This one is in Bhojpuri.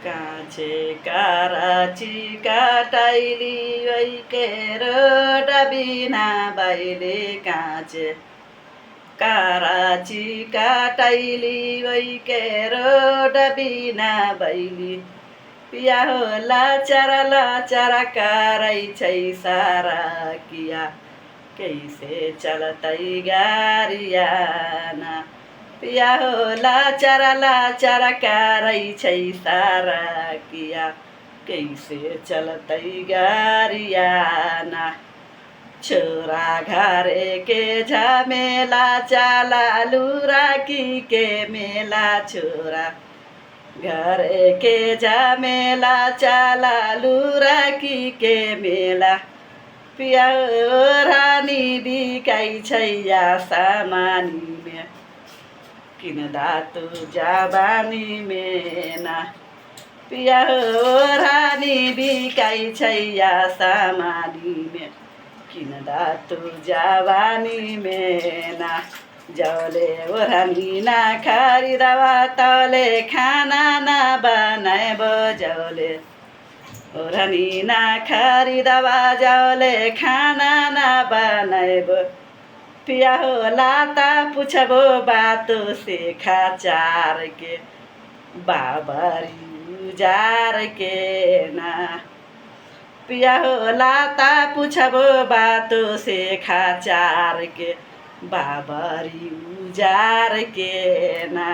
काँचे कराची काटाइली वैकेर डबिना बाइले काँचे कराची काटाइली वैकेर डबिना बैली पिया हो लाचारा कराई छै सारा किया कैसे चलतै गारियाना पिया हो लाचारा कराई छै सारा किया कैसे चलतै गारियाना छोरा घरे के झमेला चाला लुराकी के मेला छोरा घरे के झमेला चाला लुराकी के मेला पिया रानी बिकाइ छैया सामानी में किनदा तू जाबानी मेना पिया रानी बिकाइ छैया सामानी में किनदा तू जाबानी मेना जौले ओढ़नी ना खरिदवा तले खाना ना बनाएबो जौले ओढ़नी ना खरिदवा जौले खाना ना बनाएबो पिया हो लाता पुछबो बातो से खाचार के बाबरी उजार के ना पिया हो लाता पुछबो बातो से खाचार के बाबरी उजार के ना।